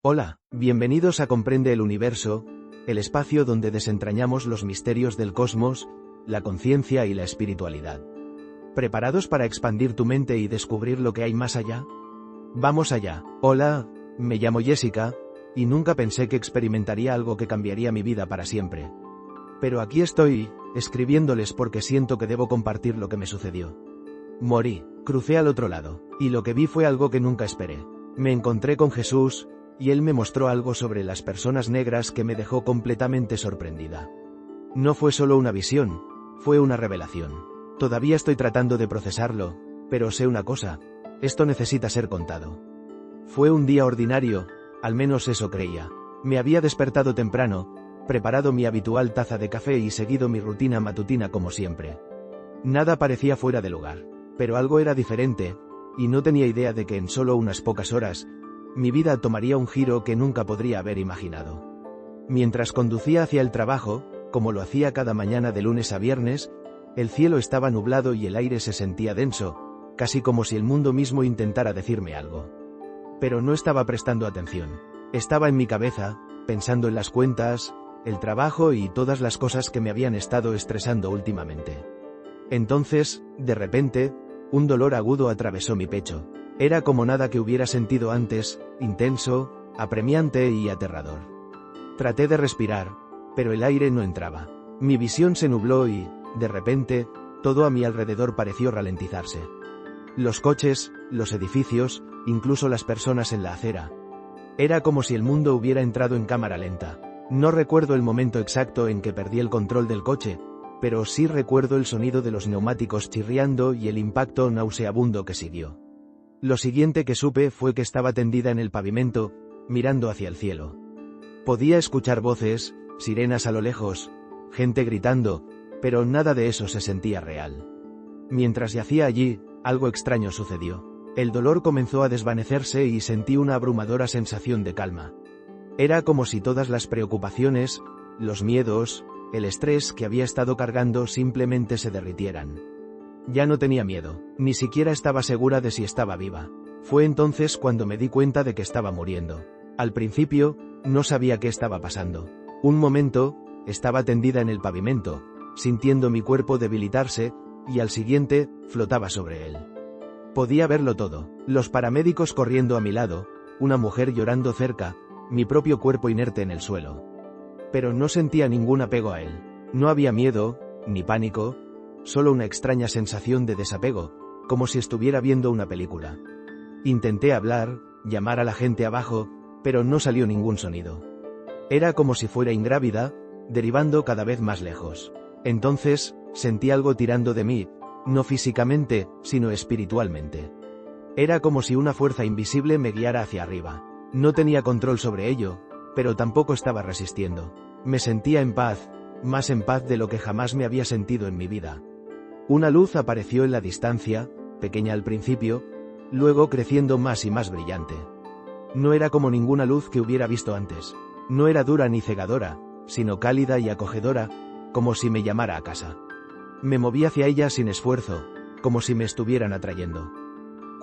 Hola, bienvenidos a Comprende el Universo, el espacio donde desentrañamos los misterios del cosmos, la conciencia y la espiritualidad. ¿Preparados para expandir tu mente y descubrir lo que hay más allá? Vamos allá. Hola, me llamo Jessica, y nunca pensé que experimentaría algo que cambiaría mi vida para siempre. Pero aquí estoy, escribiéndoles porque siento que debo compartir lo que me sucedió. Morí, crucé al otro lado, y lo que vi fue algo que nunca esperé. Me encontré con Jesús, y él me mostró algo sobre las personas negras que me dejó completamente sorprendida. No fue solo una visión, fue una revelación. Todavía estoy tratando de procesarlo, pero sé una cosa, esto necesita ser contado. Fue un día ordinario, al menos eso creía. Me había despertado temprano, preparado mi habitual taza de café y seguido mi rutina matutina como siempre. Nada parecía fuera de lugar, pero algo era diferente, y no tenía idea de que en solo unas pocas horas, mi vida tomaría un giro que nunca podría haber imaginado. Mientras conducía hacia el trabajo, como lo hacía cada mañana de lunes a viernes, el cielo estaba nublado y el aire se sentía denso, casi como si el mundo mismo intentara decirme algo. Pero no estaba prestando atención. Estaba en mi cabeza, pensando en las cuentas, el trabajo y todas las cosas que me habían estado estresando últimamente. Entonces, de repente, un dolor agudo atravesó mi pecho. Era como nada que hubiera sentido antes, intenso, apremiante y aterrador. Traté de respirar, pero el aire no entraba. Mi visión se nubló y, de repente, todo a mi alrededor pareció ralentizarse. Los coches, los edificios, incluso las personas en la acera. Era como si el mundo hubiera entrado en cámara lenta. No recuerdo el momento exacto en que perdí el control del coche, pero sí recuerdo el sonido de los neumáticos chirriando y el impacto nauseabundo que siguió. Lo siguiente que supe fue que estaba tendida en el pavimento, mirando hacia el cielo. Podía escuchar voces, sirenas a lo lejos, gente gritando, pero nada de eso se sentía real. Mientras yacía allí, algo extraño sucedió. El dolor comenzó a desvanecerse y sentí una abrumadora sensación de calma. Era como si todas las preocupaciones, los miedos, el estrés que había estado cargando simplemente se derritieran. Ya no tenía miedo, ni siquiera estaba segura de si estaba viva. Fue entonces cuando me di cuenta de que estaba muriendo. Al principio, no sabía qué estaba pasando. Un momento, estaba tendida en el pavimento, sintiendo mi cuerpo debilitarse, y al siguiente, flotaba sobre él. Podía verlo todo, los paramédicos corriendo a mi lado, una mujer llorando cerca, mi propio cuerpo inerte en el suelo. Pero no sentía ningún apego a él. No había miedo, ni pánico, solo una extraña sensación de desapego, como si estuviera viendo una película. Intenté hablar, llamar a la gente abajo, pero no salió ningún sonido. Era como si fuera ingrávida, derivando cada vez más lejos. Entonces, sentí algo tirando de mí, no físicamente, sino espiritualmente. Era como si una fuerza invisible me guiara hacia arriba. No tenía control sobre ello, pero tampoco estaba resistiendo. Me sentía en paz, más en paz de lo que jamás me había sentido en mi vida. Una luz apareció en la distancia, pequeña al principio, luego creciendo más y más brillante. No era como ninguna luz que hubiera visto antes. No era dura ni cegadora, sino cálida y acogedora, como si me llamara a casa. Me moví hacia ella sin esfuerzo, como si me estuvieran atrayendo.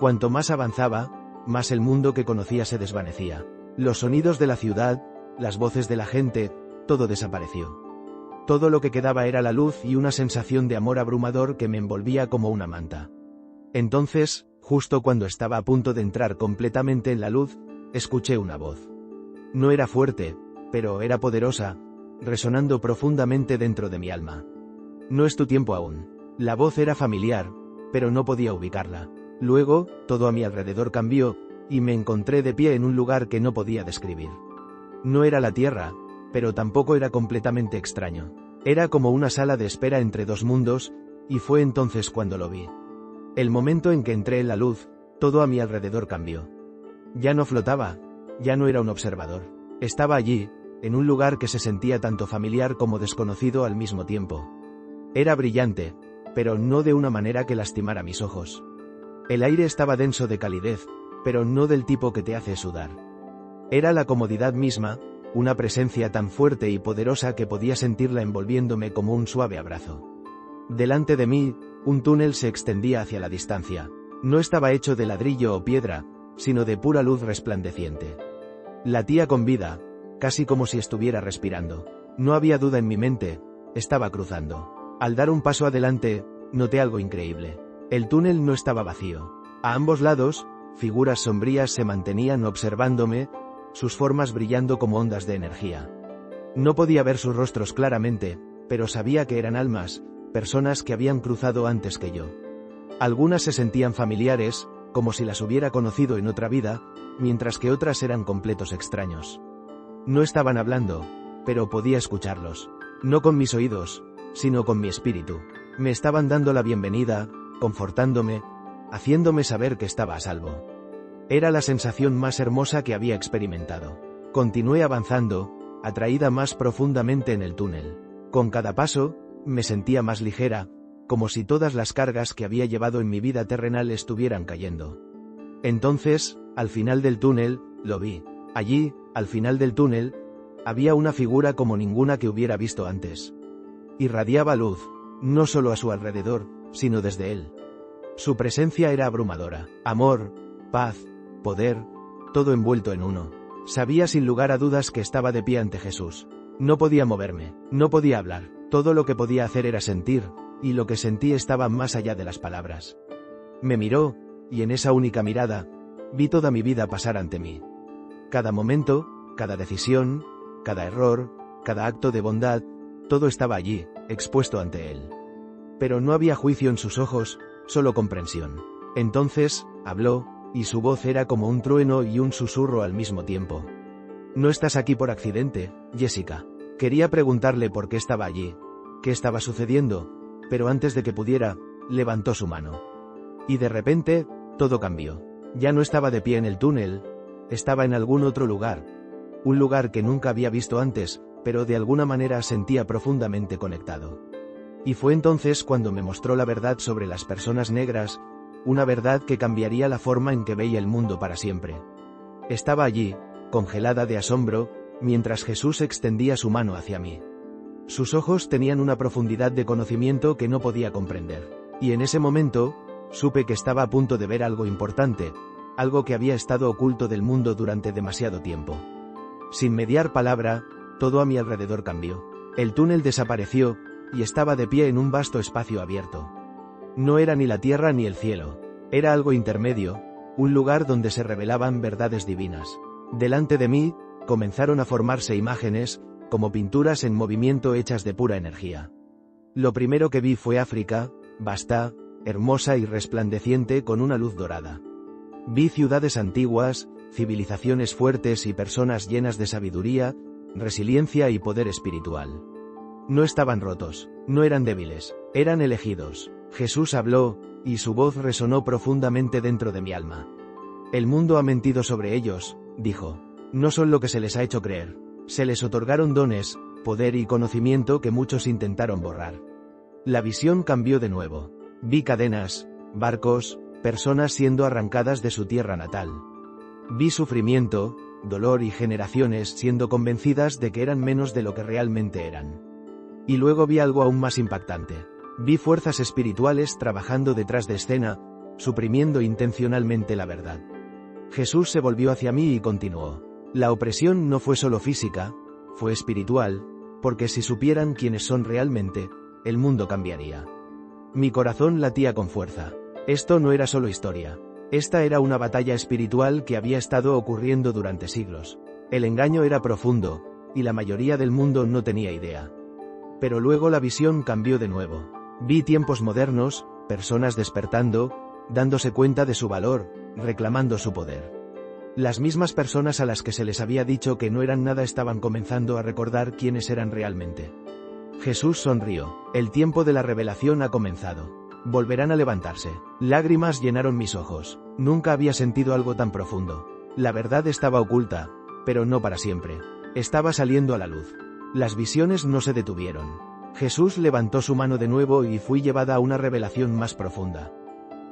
Cuanto más avanzaba, más el mundo que conocía se desvanecía. Los sonidos de la ciudad, las voces de la gente, todo desapareció. Todo lo que quedaba era la luz y una sensación de amor abrumador que me envolvía como una manta. Entonces, justo cuando estaba a punto de entrar completamente en la luz, escuché una voz. No era fuerte, pero era poderosa, resonando profundamente dentro de mi alma. No es tu tiempo aún. La voz era familiar, pero no podía ubicarla. Luego, todo a mi alrededor cambió, y me encontré de pie en un lugar que no podía describir. No era la Tierra, pero tampoco era completamente extraño. Era como una sala de espera entre dos mundos, y fue entonces cuando lo vi. El momento en que entré en la luz, todo a mi alrededor cambió. Ya no flotaba, ya no era un observador. Estaba allí, en un lugar que se sentía tanto familiar como desconocido al mismo tiempo. Era brillante, pero no de una manera que lastimara mis ojos. El aire estaba denso de calidez, pero no del tipo que te hace sudar. Era la comodidad misma, una presencia tan fuerte y poderosa que podía sentirla envolviéndome como un suave abrazo. Delante de mí, un túnel se extendía hacia la distancia. No estaba hecho de ladrillo o piedra, sino de pura luz resplandeciente. Latía con vida, casi como si estuviera respirando. No había duda en mi mente, estaba cruzando. Al dar un paso adelante, noté algo increíble. El túnel no estaba vacío. A ambos lados, figuras sombrías se mantenían observándome, sus formas brillando como ondas de energía. No podía ver sus rostros claramente, pero sabía que eran almas, personas que habían cruzado antes que yo. Algunas se sentían familiares, como si las hubiera conocido en otra vida, mientras que otras eran completos extraños. No estaban hablando, pero podía escucharlos. No con mis oídos, sino con mi espíritu. Me estaban dando la bienvenida, confortándome, haciéndome saber que estaba a salvo. Era la sensación más hermosa que había experimentado. Continué avanzando, atraída más profundamente en el túnel. Con cada paso, me sentía más ligera, como si todas las cargas que había llevado en mi vida terrenal estuvieran cayendo. Entonces, al final del túnel, lo vi. Allí, al final del túnel, había una figura como ninguna que hubiera visto antes. Irradiaba luz, no solo a su alrededor, sino desde él. Su presencia era abrumadora. Amor, paz, poder, todo envuelto en uno. Sabía sin lugar a dudas que estaba de pie ante Jesús. No podía moverme, no podía hablar. Todo lo que podía hacer era sentir, y lo que sentí estaba más allá de las palabras. Me miró, y en esa única mirada, vi toda mi vida pasar ante mí. Cada momento, cada decisión, cada error, cada acto de bondad, todo estaba allí, expuesto ante él. Pero no había juicio en sus ojos, solo comprensión. Entonces, habló, y su voz era como un trueno y un susurro al mismo tiempo. No estás aquí por accidente, Jessica. Quería preguntarle por qué estaba allí, qué estaba sucediendo, pero antes de que pudiera, levantó su mano. Y de repente, todo cambió. Ya no estaba de pie en el túnel, estaba en algún otro lugar. Un lugar que nunca había visto antes, pero de alguna manera sentía profundamente conectado. Y fue entonces cuando me mostró la verdad sobre las personas negras, una verdad que cambiaría la forma en que veía el mundo para siempre. Estaba allí, congelada de asombro, mientras Jesús extendía su mano hacia mí. Sus ojos tenían una profundidad de conocimiento que no podía comprender. Y en ese momento, supe que estaba a punto de ver algo importante, algo que había estado oculto del mundo durante demasiado tiempo. Sin mediar palabra, todo a mi alrededor cambió. El túnel desapareció, y estaba de pie en un vasto espacio abierto. No era ni la tierra ni el cielo, era algo intermedio, un lugar donde se revelaban verdades divinas. Delante de mí, comenzaron a formarse imágenes, como pinturas en movimiento hechas de pura energía. Lo primero que vi fue África, vasta, hermosa y resplandeciente con una luz dorada. Vi ciudades antiguas, civilizaciones fuertes y personas llenas de sabiduría, resiliencia y poder espiritual. No estaban rotos, no eran débiles, eran elegidos. Jesús habló, y su voz resonó profundamente dentro de mi alma. El mundo ha mentido sobre ellos, dijo. No son lo que se les ha hecho creer. Se les otorgaron dones, poder y conocimiento que muchos intentaron borrar. La visión cambió de nuevo. Vi cadenas, barcos, personas siendo arrancadas de su tierra natal. Vi sufrimiento, dolor y generaciones siendo convencidas de que eran menos de lo que realmente eran. Y luego vi algo aún más impactante. Vi fuerzas espirituales trabajando detrás de escena, suprimiendo intencionalmente la verdad. Jesús se volvió hacia mí y continuó. La opresión no fue solo física, fue espiritual, porque si supieran quiénes son realmente, el mundo cambiaría. Mi corazón latía con fuerza. Esto no era solo historia. Esta era una batalla espiritual que había estado ocurriendo durante siglos. El engaño era profundo, y la mayoría del mundo no tenía idea. Pero luego la visión cambió de nuevo. Vi tiempos modernos, personas despertando, dándose cuenta de su valor, reclamando su poder. Las mismas personas a las que se les había dicho que no eran nada estaban comenzando a recordar quiénes eran realmente. Jesús sonrió. El tiempo de la revelación ha comenzado. Volverán a levantarse. Lágrimas llenaron mis ojos. Nunca había sentido algo tan profundo. La verdad estaba oculta, pero no para siempre. Estaba saliendo a la luz. Las visiones no se detuvieron. Jesús levantó su mano de nuevo y fui llevada a una revelación más profunda.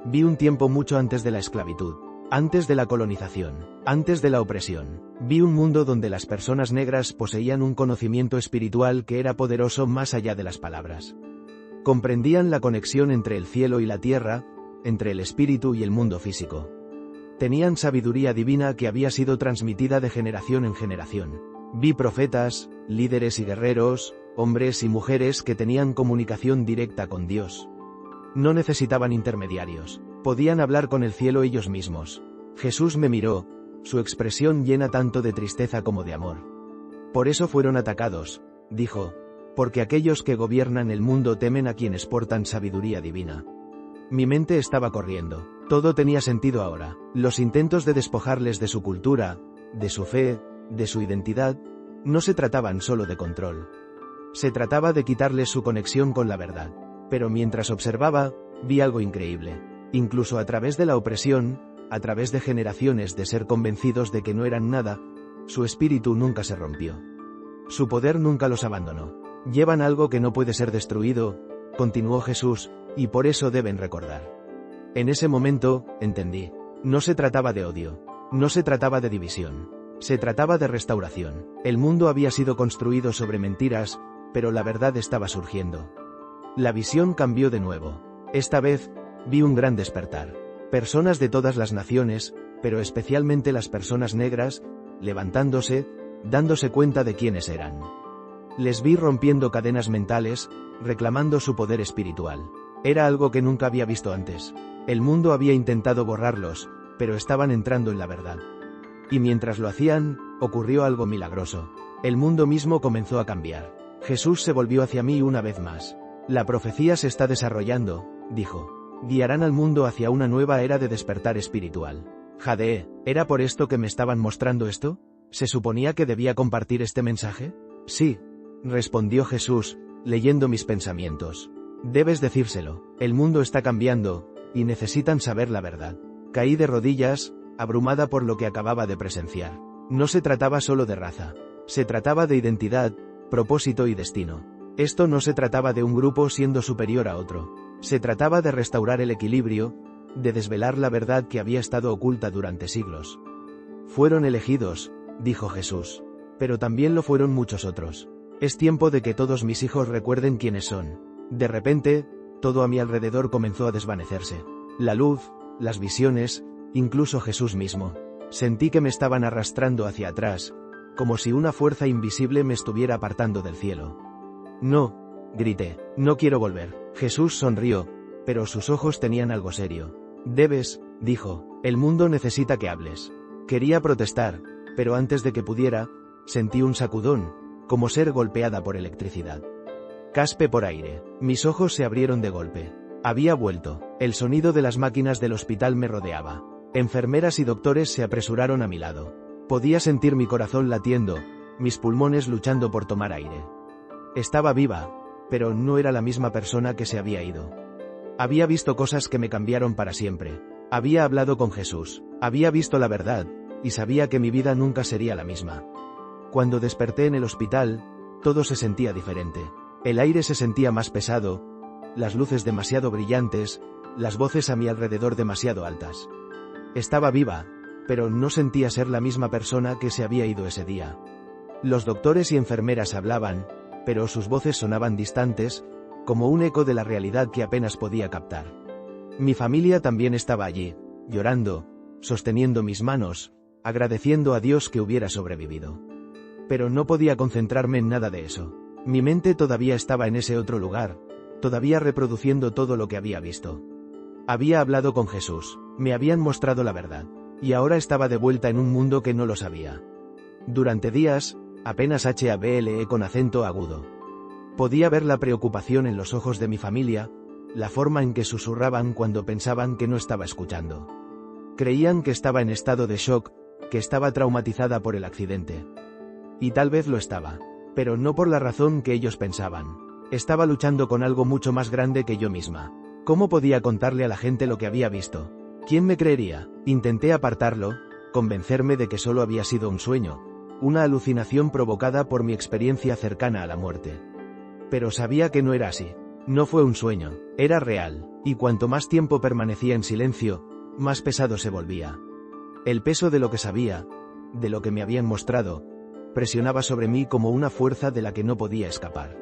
Vi un tiempo mucho antes de la esclavitud, antes de la colonización, antes de la opresión. Vi un mundo donde las personas negras poseían un conocimiento espiritual que era poderoso más allá de las palabras. Comprendían la conexión entre el cielo y la tierra, entre el espíritu y el mundo físico. Tenían sabiduría divina que había sido transmitida de generación en generación. Vi profetas, líderes y guerreros, hombres y mujeres que tenían comunicación directa con Dios. No necesitaban intermediarios. Podían hablar con el cielo ellos mismos. Jesús me miró, su expresión llena tanto de tristeza como de amor. Por eso fueron atacados, dijo, porque aquellos que gobiernan el mundo temen a quienes portan sabiduría divina. Mi mente estaba corriendo. Todo tenía sentido ahora. Los intentos de despojarles de su cultura, de su fe, de su identidad, no se trataban solo de control. Se trataba de quitarles su conexión con la verdad. Pero mientras observaba, vi algo increíble. Incluso a través de la opresión, a través de generaciones de ser convencidos de que no eran nada, su espíritu nunca se rompió. Su poder nunca los abandonó. Llevan algo que no puede ser destruido, continuó Jesús, y por eso deben recordar. En ese momento, entendí. No se trataba de odio. No se trataba de división. Se trataba de restauración. El mundo había sido construido sobre mentiras, pero la verdad estaba surgiendo. La visión cambió de nuevo. Esta vez, vi un gran despertar. Personas de todas las naciones, pero especialmente las personas negras, levantándose, dándose cuenta de quiénes eran. Les vi rompiendo cadenas mentales, reclamando su poder espiritual. Era algo que nunca había visto antes. El mundo había intentado borrarlos, pero estaban entrando en la verdad. Y mientras lo hacían, ocurrió algo milagroso. El mundo mismo comenzó a cambiar. Jesús se volvió hacia mí una vez más. La profecía se está desarrollando, dijo. Guiarán al mundo hacia una nueva era de despertar espiritual. Jade, ¿era por esto que me estaban mostrando esto? ¿Se suponía que debía compartir este mensaje? Sí, respondió Jesús, leyendo mis pensamientos. Debes decírselo. El mundo está cambiando, y necesitan saber la verdad. Caí de rodillas, abrumada por lo que acababa de presenciar. No se trataba solo de raza. Se trataba de identidad, propósito y destino. Esto no se trataba de un grupo siendo superior a otro. Se trataba de restaurar el equilibrio, de desvelar la verdad que había estado oculta durante siglos. Fueron elegidos, dijo Jesús. Pero también lo fueron muchos otros. Es tiempo de que todos mis hijos recuerden quiénes son. De repente, todo a mi alrededor comenzó a desvanecerse. La luz, las visiones, incluso Jesús mismo. Sentí que me estaban arrastrando hacia atrás, como si una fuerza invisible me estuviera apartando del cielo. No, grité, no quiero volver. Jesús sonrió, pero sus ojos tenían algo serio. Debes, dijo, el mundo necesita que hables. Quería protestar, pero antes de que pudiera, sentí un sacudón, como ser golpeada por electricidad. Caspe por aire. Mis ojos se abrieron de golpe. Había vuelto. El sonido de las máquinas del hospital me rodeaba. Enfermeras y doctores se apresuraron a mi lado. Podía sentir mi corazón latiendo, mis pulmones luchando por tomar aire. Estaba viva, pero no era la misma persona que se había ido. Había visto cosas que me cambiaron para siempre. Había hablado con Jesús. Había visto la verdad, y sabía que mi vida nunca sería la misma. Cuando desperté en el hospital, todo se sentía diferente. El aire se sentía más pesado, las luces demasiado brillantes, las voces a mi alrededor demasiado altas. Estaba viva, pero no sentía ser la misma persona que se había ido ese día. Los doctores y enfermeras hablaban, pero sus voces sonaban distantes, como un eco de la realidad que apenas podía captar. Mi familia también estaba allí, llorando, sosteniendo mis manos, agradeciendo a Dios que hubiera sobrevivido. Pero no podía concentrarme en nada de eso. Mi mente todavía estaba en ese otro lugar, todavía reproduciendo todo lo que había visto. Había hablado con Jesús, me habían mostrado la verdad, y ahora estaba de vuelta en un mundo que no lo sabía. Durante días, apenas hablé con acento agudo. Podía ver la preocupación en los ojos de mi familia, la forma en que susurraban cuando pensaban que no estaba escuchando. Creían que estaba en estado de shock, que estaba traumatizada por el accidente. Y tal vez lo estaba. Pero no por la razón que ellos pensaban. Estaba luchando con algo mucho más grande que yo misma. ¿Cómo podía contarle a la gente lo que había visto? ¿Quién me creería? Intenté apartarlo, convencerme de que solo había sido un sueño, una alucinación provocada por mi experiencia cercana a la muerte. Pero sabía que no era así. No fue un sueño, era real, y cuanto más tiempo permanecía en silencio, más pesado se volvía. El peso de lo que sabía, de lo que me habían mostrado, presionaba sobre mí como una fuerza de la que no podía escapar.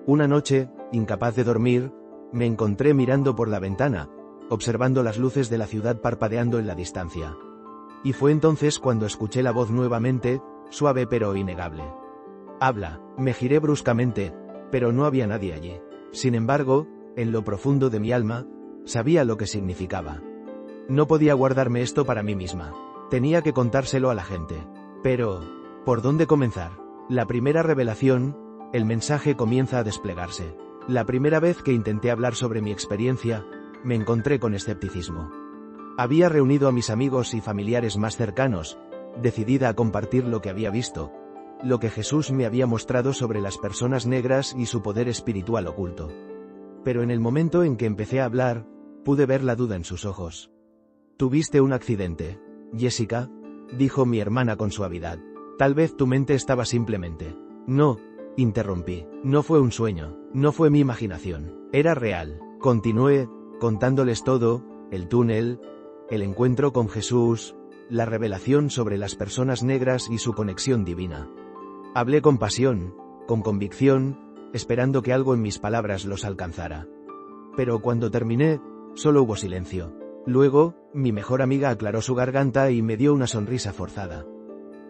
Una noche, incapaz de dormir, me encontré mirando por la ventana, observando las luces de la ciudad parpadeando en la distancia. Y fue entonces cuando escuché la voz nuevamente, suave pero innegable. «Habla». Me giré bruscamente, pero no había nadie allí. Sin embargo, en lo profundo de mi alma, sabía lo que significaba. No podía guardarme esto para mí misma. Tenía que contárselo a la gente. Pero, ¿por dónde comenzar? La primera revelación, el mensaje comienza a desplegarse. La primera vez que intenté hablar sobre mi experiencia, me encontré con escepticismo. Había reunido a mis amigos y familiares más cercanos, decidida a compartir lo que había visto, lo que Jesús me había mostrado sobre las personas negras y su poder espiritual oculto. Pero en el momento en que empecé a hablar, pude ver la duda en sus ojos. «Tuviste un accidente, Jessica», dijo mi hermana con suavidad. «Tal vez tu mente estaba simplemente». «No», interrumpí, «no fue un sueño, no fue mi imaginación, era real». Continué, contándoles todo, el túnel, el encuentro con Jesús, la revelación sobre las personas negras y su conexión divina. Hablé con pasión, con convicción, esperando que algo en mis palabras los alcanzara. Pero cuando terminé, solo hubo silencio. Luego, mi mejor amiga aclaró su garganta y me dio una sonrisa forzada.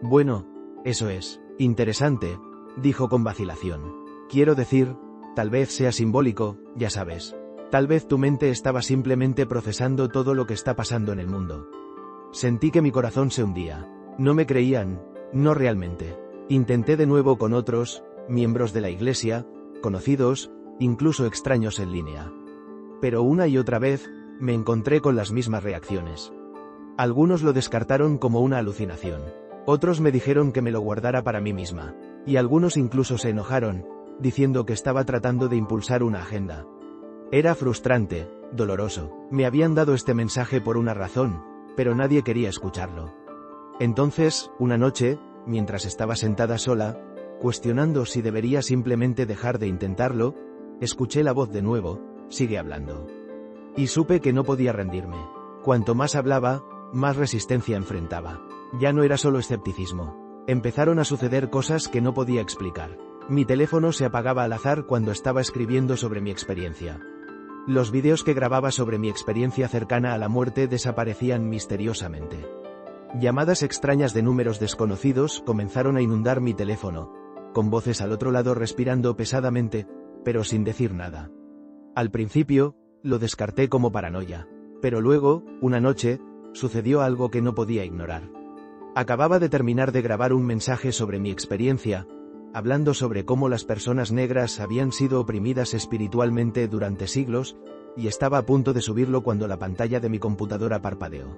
«Bueno, eso es interesante», dijo con vacilación. «Quiero decir, tal vez sea simbólico, ya sabes. Tal vez tu mente estaba simplemente procesando todo lo que está pasando en el mundo». Sentí que mi corazón se hundía. No me creían, no realmente. Intenté de nuevo con otros, miembros de la iglesia, conocidos, incluso extraños en línea. Pero una y otra vez, me encontré con las mismas reacciones. Algunos lo descartaron como una alucinación. Otros me dijeron que me lo guardara para mí misma. Y algunos incluso se enojaron, diciendo que estaba tratando de impulsar una agenda. Era frustrante, doloroso. Me habían dado este mensaje por una razón, pero nadie quería escucharlo. Entonces, una noche, mientras estaba sentada sola, cuestionando si debería simplemente dejar de intentarlo, escuché la voz de nuevo: «Sigue hablando». Y supe que no podía rendirme. Cuanto más hablaba, más resistencia enfrentaba. Ya no era solo escepticismo. Empezaron a suceder cosas que no podía explicar. Mi teléfono se apagaba al azar cuando estaba escribiendo sobre mi experiencia. Los vídeos que grababa sobre mi experiencia cercana a la muerte desaparecían misteriosamente. Llamadas extrañas de números desconocidos comenzaron a inundar mi teléfono, con voces al otro lado respirando pesadamente, pero sin decir nada. Al principio, lo descarté como paranoia. Pero luego, una noche, sucedió algo que no podía ignorar. Acababa de terminar de grabar un mensaje sobre mi experiencia, hablando sobre cómo las personas negras habían sido oprimidas espiritualmente durante siglos, y estaba a punto de subirlo cuando la pantalla de mi computadora parpadeó.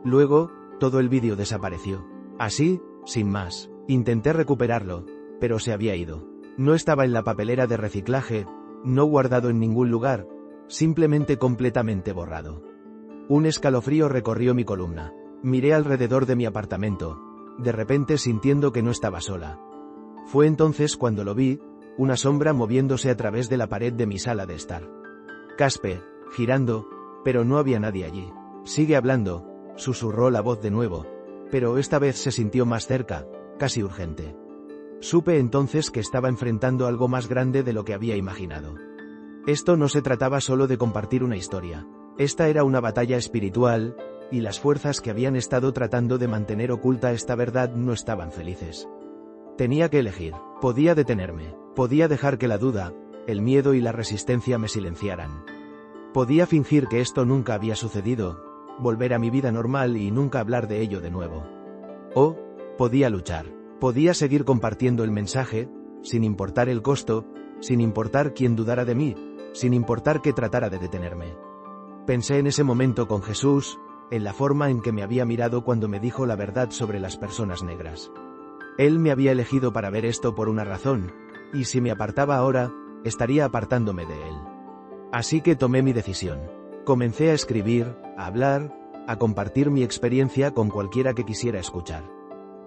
Luego, todo el vídeo desapareció. Así, sin más. Intenté recuperarlo, pero se había ido. No estaba en la papelera de reciclaje, no guardado en ningún lugar, simplemente completamente borrado. Un escalofrío recorrió mi columna. Miré alrededor de mi apartamento, de repente sintiendo que no estaba sola. Fue entonces cuando lo vi, una sombra moviéndose a través de la pared de mi sala de estar. Caspe, girando, pero no había nadie allí. «Sigue hablando», susurró la voz de nuevo, pero esta vez se sintió más cerca, casi urgente. Supe entonces que estaba enfrentando algo más grande de lo que había imaginado. Esto no se trataba solo de compartir una historia. Esta era una batalla espiritual, y las fuerzas que habían estado tratando de mantener oculta esta verdad no estaban felices. Tenía que elegir. Podía detenerme. Podía dejar que la duda, el miedo y la resistencia me silenciaran. Podía fingir que esto nunca había sucedido, volver a mi vida normal y nunca hablar de ello de nuevo. O, podía luchar. Podía seguir compartiendo el mensaje, sin importar el costo, sin importar quién dudara de mí, sin importar que tratara de detenerme. Pensé en ese momento con Jesús, en la forma en que me había mirado cuando me dijo la verdad sobre las personas negras. Él me había elegido para ver esto por una razón, y si me apartaba ahora, estaría apartándome de él. Así que tomé mi decisión. Comencé a escribir, a hablar, a compartir mi experiencia con cualquiera que quisiera escuchar.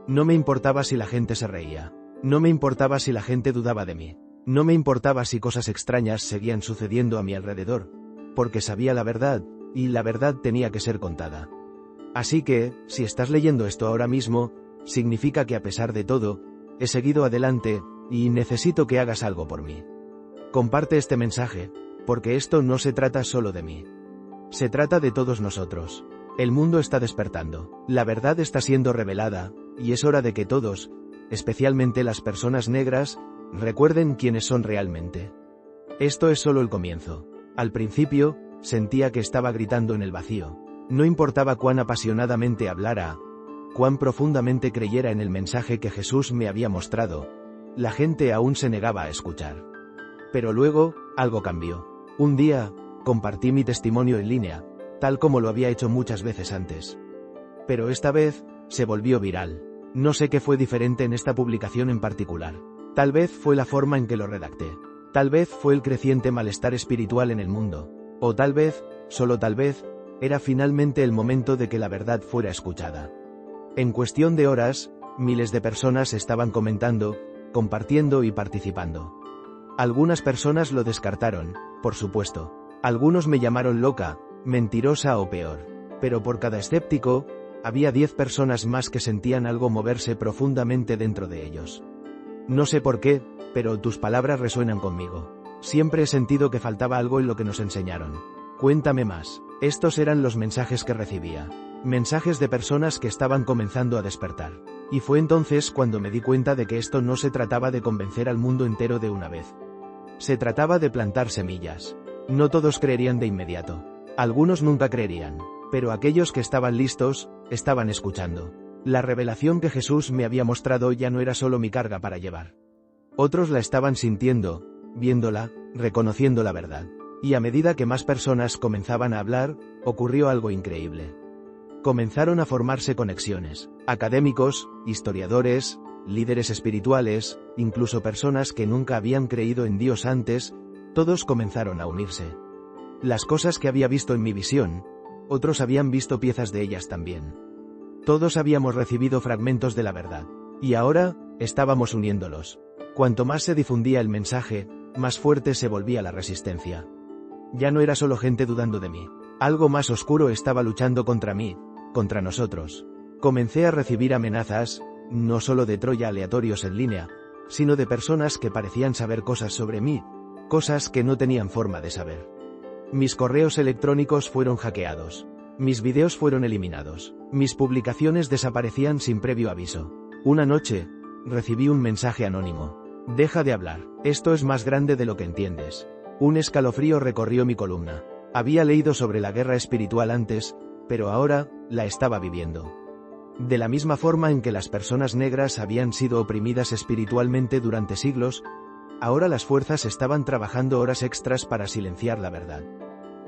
No me importaba si la gente se reía. No me importaba si la gente dudaba de mí. No me importaba si cosas extrañas seguían sucediendo a mi alrededor, porque sabía la verdad, y la verdad tenía que ser contada. Así que, si estás leyendo esto ahora mismo, significa que a pesar de todo, he seguido adelante, y necesito que hagas algo por mí. Comparte este mensaje, porque esto no se trata solo de mí. Se trata de todos nosotros. El mundo está despertando. La verdad está siendo revelada, y es hora de que todos, especialmente las personas negras, recuerden quiénes son realmente. Esto es solo el comienzo. Al principio, sentía que estaba gritando en el vacío. No importaba cuán apasionadamente hablara, cuán profundamente creyera en el mensaje que Jesús me había mostrado, la gente aún se negaba a escuchar. Pero luego, algo cambió. Un día, compartí mi testimonio en línea, tal como lo había hecho muchas veces antes. Pero esta vez, se volvió viral. No sé qué fue diferente en esta publicación en particular. Tal vez fue la forma en que lo redacté. Tal vez fue el creciente malestar espiritual en el mundo. O tal vez, solo tal vez, era finalmente el momento de que la verdad fuera escuchada. En cuestión de horas, miles de personas estaban comentando, compartiendo y participando. Algunas personas lo descartaron, por supuesto. Algunos me llamaron loca, mentirosa o peor. Pero por cada escéptico, había 10 personas más que sentían algo moverse profundamente dentro de ellos. No sé por qué, pero tus palabras resuenan conmigo. Siempre he sentido que faltaba algo en lo que nos enseñaron. Cuéntame más. Estos eran los mensajes que recibía. Mensajes de personas que estaban comenzando a despertar. Y fue entonces cuando me di cuenta de que esto no se trataba de convencer al mundo entero de una vez. Se trataba de plantar semillas. No todos creerían de inmediato. Algunos nunca creerían. Pero aquellos que estaban listos, estaban escuchando. La revelación que Jesús me había mostrado ya no era solo mi carga para llevar. Otros la estaban sintiendo, viéndola, reconociendo la verdad. Y a medida que más personas comenzaban a hablar, ocurrió algo increíble. Comenzaron a formarse conexiones. Académicos, historiadores, líderes espirituales, incluso personas que nunca habían creído en Dios antes, todos comenzaron a unirse. Las cosas que había visto en mi visión, otros habían visto piezas de ellas también. Todos habíamos recibido fragmentos de la verdad. Y ahora, estábamos uniéndolos. Cuanto más se difundía el mensaje, más fuerte se volvía la resistencia. Ya no era solo gente dudando de mí. Algo más oscuro estaba luchando contra mí, contra nosotros. Comencé a recibir amenazas, no solo de Troya aleatorios en línea, sino de personas que parecían saber cosas sobre mí, cosas que no tenían forma de saber. Mis correos electrónicos fueron hackeados. Mis videos fueron eliminados. Mis publicaciones desaparecían sin previo aviso. Una noche, recibí un mensaje anónimo. Deja de hablar. Esto es más grande de lo que entiendes. Un escalofrío recorrió mi columna. Había leído sobre la guerra espiritual antes, pero ahora, la estaba viviendo. De la misma forma en que las personas negras habían sido oprimidas espiritualmente durante siglos, ahora las fuerzas estaban trabajando horas extras para silenciar la verdad.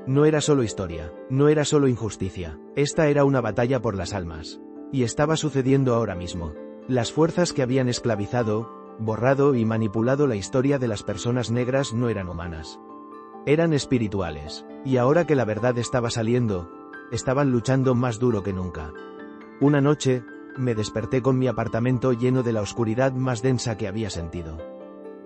No era solo historia, no era solo injusticia, esta era una batalla por las almas. Y estaba sucediendo ahora mismo. Las fuerzas que habían esclavizado, borrado y manipulado la historia de las personas negras no eran humanas. Eran espirituales. Y ahora que la verdad estaba saliendo, estaban luchando más duro que nunca. Una noche, me desperté con mi apartamento lleno de la oscuridad más densa que había sentido.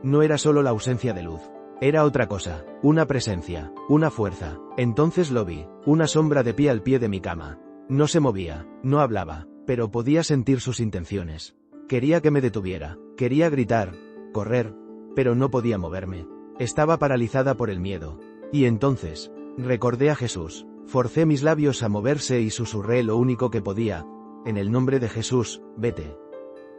No era solo la ausencia de luz. Era otra cosa, una presencia, una fuerza. Entonces lo vi, una sombra de pie al pie de mi cama. No se movía, no hablaba, pero podía sentir sus intenciones. Quería que me detuviera, quería gritar, correr, pero no podía moverme. Estaba paralizada por el miedo. Y entonces, recordé a Jesús. Forcé mis labios a moverse y susurré lo único que podía. En el nombre de Jesús, vete.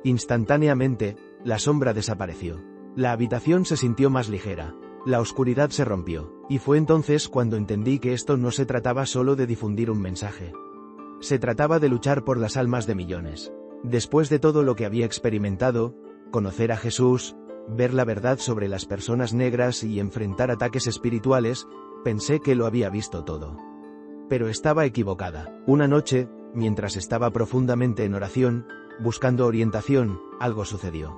Instantáneamente, la sombra desapareció. La habitación se sintió más ligera. La oscuridad se rompió. Y fue entonces cuando entendí que esto no se trataba solo de difundir un mensaje. Se trataba de luchar por las almas de millones. Después de todo lo que había experimentado, conocer a Jesús, ver la verdad sobre las personas negras y enfrentar ataques espirituales, pensé que lo había visto todo. Pero estaba equivocada. Una noche, mientras estaba profundamente en oración, buscando orientación, algo sucedió.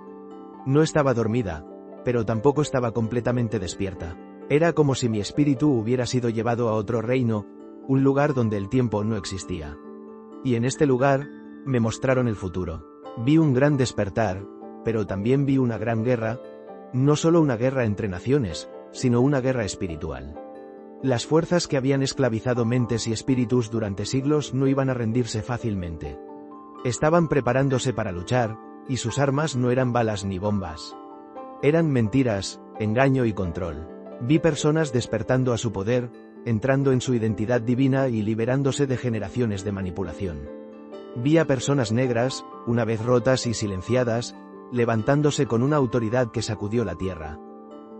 No estaba dormida, pero tampoco estaba completamente despierta. Era como si mi espíritu hubiera sido llevado a otro reino, un lugar donde el tiempo no existía. Y en este lugar, me mostraron el futuro. Vi un gran despertar, pero también vi una gran guerra, no solo una guerra entre naciones, sino una guerra espiritual. Las fuerzas que habían esclavizado mentes y espíritus durante siglos no iban a rendirse fácilmente. Estaban preparándose para luchar, y sus armas no eran balas ni bombas. Eran mentiras, engaño y control. Vi personas despertando a su poder, entrando en su identidad divina y liberándose de generaciones de manipulación. Vi a personas negras, una vez rotas y silenciadas, levantándose con una autoridad que sacudió la tierra.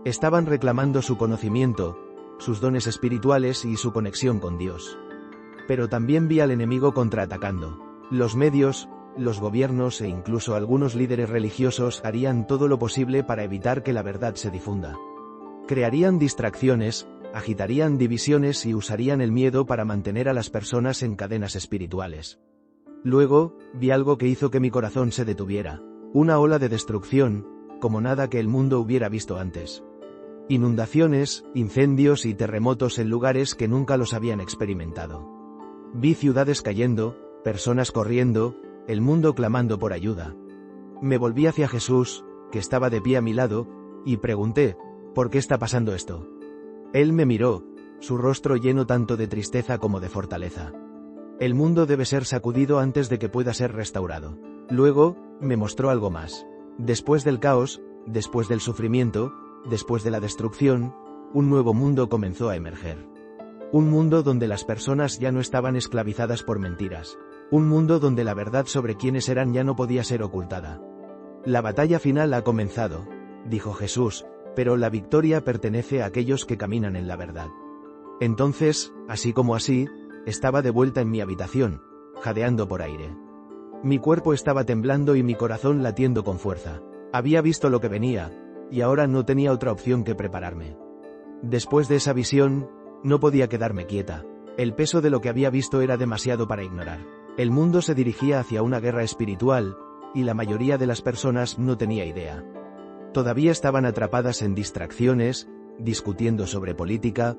Estaban reclamando su conocimiento, sus dones espirituales y su conexión con Dios. Pero también vi al enemigo contraatacando. Los medios, los gobiernos e incluso algunos líderes religiosos harían todo lo posible para evitar que la verdad se difunda. Crearían distracciones, agitarían divisiones y usarían el miedo para mantener a las personas en cadenas espirituales. Luego, vi algo que hizo que mi corazón se detuviera. Una ola de destrucción, como nada que el mundo hubiera visto antes. Inundaciones, incendios y terremotos en lugares que nunca los habían experimentado. Vi ciudades cayendo, personas corriendo, el mundo clamando por ayuda. Me volví hacia Jesús, que estaba de pie a mi lado, y pregunté, ¿por qué está pasando esto? Él me miró, su rostro lleno tanto de tristeza como de fortaleza. El mundo debe ser sacudido antes de que pueda ser restaurado. Luego, me mostró algo más. Después del caos, después del sufrimiento, después de la destrucción, un nuevo mundo comenzó a emerger. Un mundo donde las personas ya no estaban esclavizadas por mentiras. Un mundo donde la verdad sobre quiénes eran ya no podía ser ocultada. La batalla final ha comenzado, dijo Jesús, pero la victoria pertenece a aquellos que caminan en la verdad. Entonces, así como así, estaba de vuelta en mi habitación, jadeando por aire. Mi cuerpo estaba temblando y mi corazón latiendo con fuerza. Había visto lo que venía, y ahora no tenía otra opción que prepararme. Después de esa visión, no podía quedarme quieta. El peso de lo que había visto era demasiado para ignorar. El mundo se dirigía hacia una guerra espiritual, y la mayoría de las personas no tenía idea. Todavía estaban atrapadas en distracciones, discutiendo sobre política,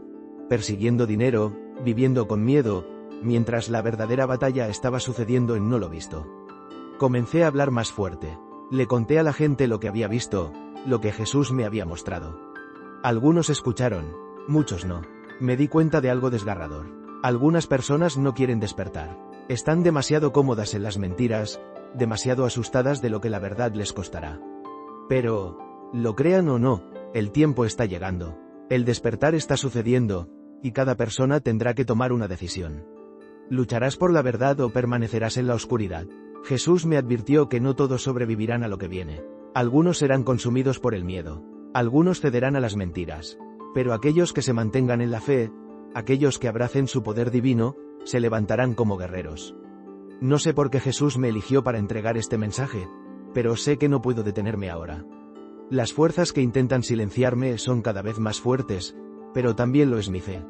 persiguiendo dinero, viviendo con miedo, mientras la verdadera batalla estaba sucediendo en no lo visto. Comencé a hablar más fuerte. Le conté a la gente lo que había visto, lo que Jesús me había mostrado. Algunos escucharon, muchos no. Me di cuenta de algo desgarrador. Algunas personas no quieren despertar. Están demasiado cómodas en las mentiras, demasiado asustadas de lo que la verdad les costará. Pero, lo crean o no, el tiempo está llegando. El despertar está sucediendo, y cada persona tendrá que tomar una decisión. ¿Lucharás por la verdad o permanecerás en la oscuridad? Jesús me advirtió que no todos sobrevivirán a lo que viene. Algunos serán consumidos por el miedo. Algunos cederán a las mentiras. Pero aquellos que se mantengan en la fe, aquellos que abracen su poder divino, se levantarán como guerreros. No sé por qué Jesús me eligió para entregar este mensaje, pero sé que no puedo detenerme ahora. Las fuerzas que intentan silenciarme son cada vez más fuertes, pero también lo es mi fe.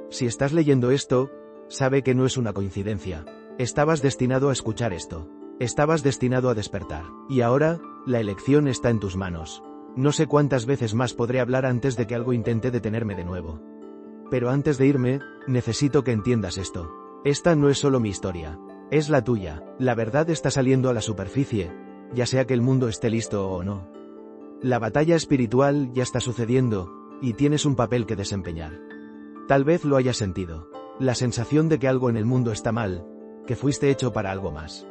Si estás leyendo esto, sabe que no es una coincidencia. Estabas destinado a escuchar esto. Estabas destinado a despertar. Y ahora, la elección está en tus manos. No sé cuántas veces más podré hablar antes de que algo intente detenerme de nuevo. Pero antes de irme, necesito que entiendas esto. Esta no es solo mi historia. Es la tuya. La verdad está saliendo a la superficie, ya sea que el mundo esté listo o no. La batalla espiritual ya está sucediendo, y tienes un papel que desempeñar. Tal vez lo hayas sentido. La sensación de que algo en el mundo está mal, que fuiste hecho para algo más.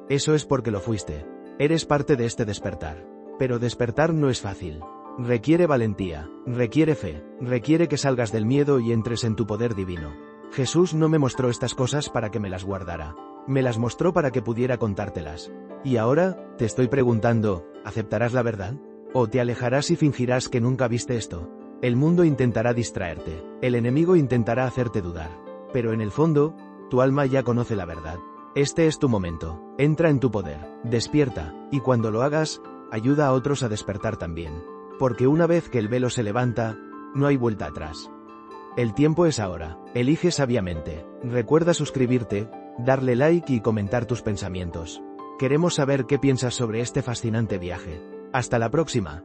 Eso es porque lo fuiste. Eres parte de este despertar. Pero despertar no es fácil. Requiere valentía, requiere fe, requiere que salgas del miedo y entres en tu poder divino. Jesús no me mostró estas cosas para que me las guardara. Me las mostró para que pudiera contártelas. Y ahora, te estoy preguntando, ¿aceptarás la verdad? ¿O te alejarás y fingirás que nunca viste esto? El mundo intentará distraerte. El enemigo intentará hacerte dudar. Pero en el fondo, tu alma ya conoce la verdad. Este es tu momento. Entra en tu poder. Despierta. Y cuando lo hagas, ayuda a otros a despertar también. Porque una vez que el velo se levanta, no hay vuelta atrás. El tiempo es ahora. Elige sabiamente. Recuerda suscribirte, darle like y comentar tus pensamientos. Queremos saber qué piensas sobre este fascinante viaje. Hasta la próxima.